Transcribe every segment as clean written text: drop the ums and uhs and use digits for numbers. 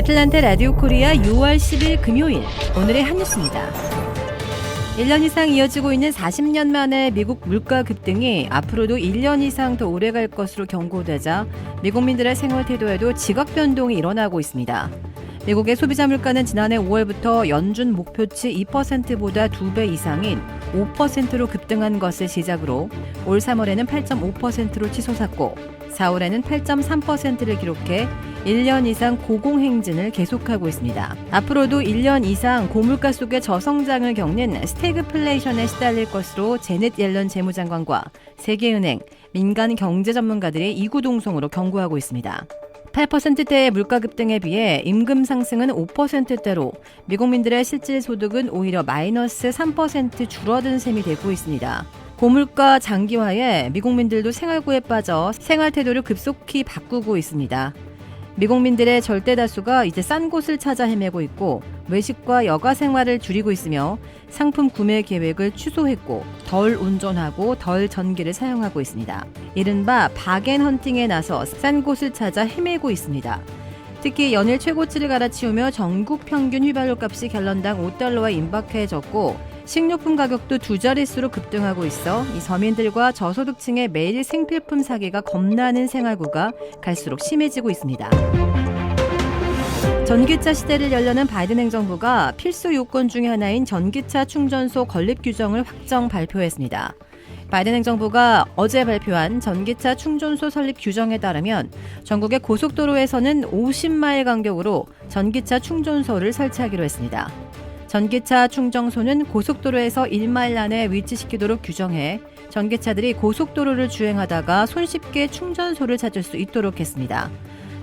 애틀란타 라디오 코리아 6월 10일 금요일 오늘의 한 뉴스입니다. 1년 이상 이어지고 있는 40년 만에 미국 물가 급등이 앞으로도 1년 이상 더 오래갈 것으로 경고되자 미국민들의 생활 태도에도 지각 변동이 일어나고 있습니다. 미국의 소비자 물가는 지난해 5월부터 연준 목표치 2%보다 2배 이상인 5%로 급등한 것을 시작으로 올 3월에는 8.5%로 치솟았고 4월에는 8.3%를 기록해 1년 이상 고공행진을 계속하고 있습니다. 앞으로도 1년 이상 고물가 속의 저성장을 겪는 스태그플레이션에 시달릴 것으로 제넷 옐런 재무장관과 세계은행, 민간 경제 전문가들이 이구동성으로 경고하고 있습니다. 8%대의 물가 급등에 비해 임금 상승은 5%대로 미국민들의 실질 소득은 오히려 마이너스 3% 줄어든 셈이 되고 있습니다. 고물가 장기화에 미국민들도 생활고에 빠져 생활 태도를 급속히 바꾸고 있습니다. 미국민들의 절대 다수가 이제 싼 곳을 찾아 헤매고 있고 외식과 여가 생활을 줄이고 있으며 상품 구매 계획을 취소했고 덜 운전하고 덜 전기를 사용하고 있습니다. 이른바 바겐헌팅에 나서 싼 곳을 찾아 헤매고 있습니다. 특히 연일 최고치를 갈아치우며 전국 평균 휘발유 값이 갤런당 $5와 임박해졌고 식료품 가격도 두 자릿수로 급등하고 있어 이 서민들과 저소득층의 매일 생필품 사기가 겁나는 생활고가 갈수록 심해지고 있습니다. 전기차 시대를 열려는 바이든 행정부가 필수 요건 중의 하나인 전기차 충전소 건립 규정을 확정 발표했습니다. 바이든 행정부가 어제 발표한 전기차 충전소 설립 규정에 따르면 전국의 고속도로에서는 50마일 간격으로 전기차 충전소를 설치하기로 했습니다. 전기차 충전소는 고속도로에서 1마일 안에 위치시키도록 규정해 전기차들이 고속도로를 주행하다가 손쉽게 충전소를 찾을 수 있도록 했습니다.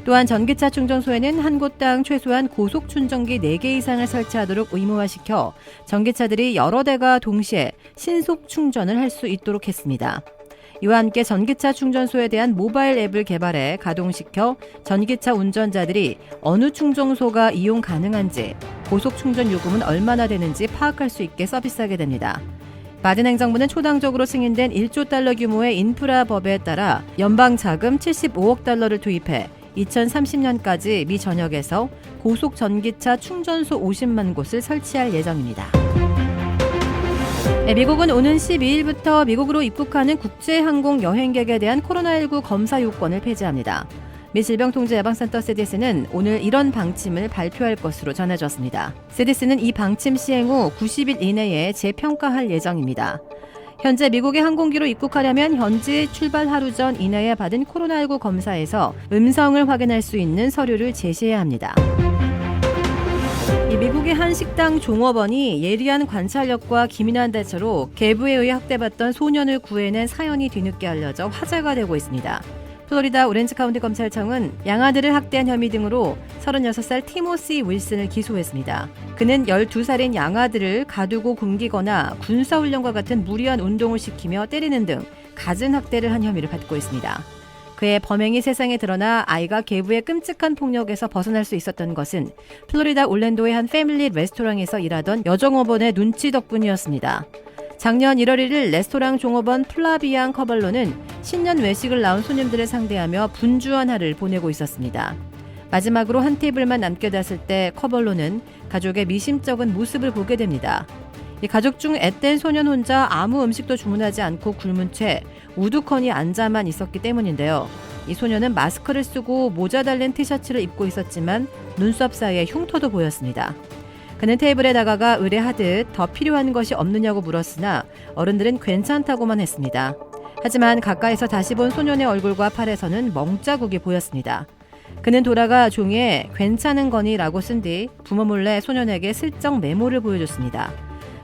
또한 전기차 충전소에는 한 곳당 최소한 고속 충전기 4개 이상을 설치하도록 의무화시켜 전기차들이 여러 대가 동시에 신속 충전을 할 수 있도록 했습니다. 이와 함께 전기차 충전소에 대한 모바일 앱을 개발해 가동시켜 전기차 운전자들이 어느 충전소가 이용 가능한지, 고속 충전 요금은 얼마나 되는지 파악할 수 있게 서비스하게 됩니다. 바이든 행정부는 초당적으로 승인된 1조 달러 규모의 인프라 법에 따라 연방 자금 75억 달러를 투입해 2030년까지 미 전역에서 고속 전기차 충전소 50만 곳을 설치할 예정입니다. 미국은 오는 12일부터 미국으로 입국하는 국제항공 여행객에 대한 코로나19 검사 요건을 폐지합니다. 미 질병통제예방센터 CDC는 오늘 이런 방침을 발표할 것으로 전해졌습니다. CDC는 이 방침 시행 후 90일 이내에 재평가할 예정입니다. 현재 미국의 항공기로 입국하려면 현지 출발 하루 전 이내에 받은 코로나19 검사에서 음성을 확인할 수 있는 서류를 제시해야 합니다. 미국의 한 식당 종업원이 예리한 관찰력과 기민한 대처로 계부에 의해 학대받던 소년을 구해낸 사연이 뒤늦게 알려져 화제가 되고 있습니다. 플로리다 오렌지 카운티 검찰청은 양아들을 학대한 혐의 등으로 36살 티모시 윌슨을 기소했습니다. 그는 12살인 양아들을 가두고 굶기거나 군사훈련과 같은 무리한 운동을 시키며 때리는 등 갖은 학대를 한 혐의를 받고 있습니다. 그의 범행이 세상에 드러나 아이가 계부의 끔찍한 폭력에서 벗어날 수 있었던 것은 플로리다 올랜도의 한 패밀리 레스토랑에서 일하던 여종업원의 눈치 덕분이었습니다. 작년 1월 1일 레스토랑 종업원 플라비앙 커발로는 신년 외식을 나온 손님들을 상대하며 분주한 하루를 보내고 있었습니다. 마지막으로 한 테이블만 남겨뒀을 때 커발로는 가족의 미심쩍은 모습을 보게 됩니다. 이 가족 중 앳된 소년 혼자 아무 음식도 주문하지 않고 굶은 채 우두커니 앉아만 있었기 때문인데요. 이 소년은 마스크를 쓰고 모자 달린 티셔츠를 입고 있었지만 눈썹 사이에 흉터도 보였습니다. 그는 테이블에 다가가 의뢰하듯 더 필요한 것이 없느냐고 물었으나 어른들은 괜찮다고만 했습니다. 하지만 가까이서 다시 본 소년의 얼굴과 팔에서는 멍자국이 보였습니다. 그는 돌아가 종이에 괜찮은 거니 라고 쓴 뒤 부모 몰래 소년에게 슬쩍 메모를 보여줬습니다.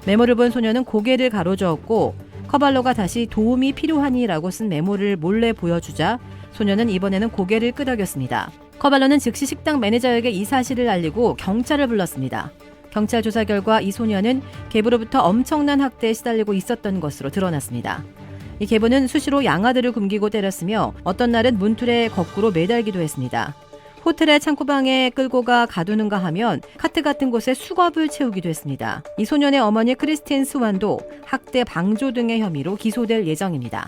메모를 본 소년은 고개를 가로저었고 커발로가 다시 도움이 필요하니 라고 쓴 메모를 몰래 보여주자 소년은 이번에는 고개를 끄덕였습니다. 커발로는 즉시 식당 매니저에게 이 사실을 알리고 경찰을 불렀습니다. 경찰 조사 결과 이 소년은 계부로부터 엄청난 학대에 시달리고 있었던 것으로 드러났습니다. 이 계부는 수시로 양아들을 굶기고 때렸으며 어떤 날은 문틀에 거꾸로 매달기도 했습니다. 호텔의 창고방에 끌고 가 가두는가 하면 카트 같은 곳에 수갑을 채우기도 했습니다. 이 소년의 어머니 크리스틴 스완도 학대 방조 등의 혐의로 기소될 예정입니다.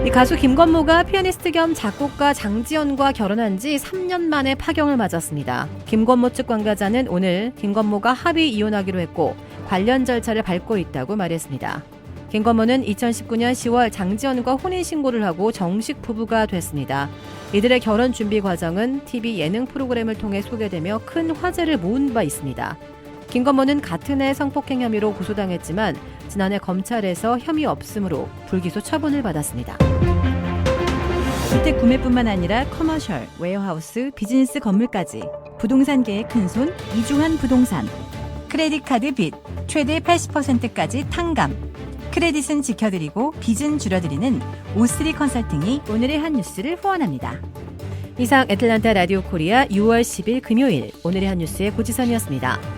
이 가수 김건모가 피아니스트 겸 작곡가 장지연과 결혼한 지 3년 만에 파경을 맞았습니다. 김건모 측 관계자는 오늘 김건모가 합의 이혼하기로 했고 관련 절차를 밟고 있다고 말했습니다. 김건모는 2019년 10월 장지연과 혼인신고를 하고 정식 부부가 됐습니다. 이들의 결혼 준비 과정은 TV 예능 프로그램을 통해 소개되며 큰 화제를 모은 바 있습니다. 김건모는 같은 해 성폭행 혐의로 고소당했지만 지난해 검찰에서 혐의 없음으로 불기소 처분을 받았습니다. 주택 구매뿐만 아니라 커머셜, 웨어하우스, 비즈니스 건물까지 부동산계의 큰손 이중한 부동산. 크레딧 카드 빚 최대 80%까지 탕감. 크레딧은 지켜드리고 빚은 줄여드리는 O3 컨설팅이 오늘의 한 뉴스를 후원합니다. 이상 애틀란타 라디오 코리아 6월 10일 금요일 오늘의 한 뉴스의 고지선이었습니다.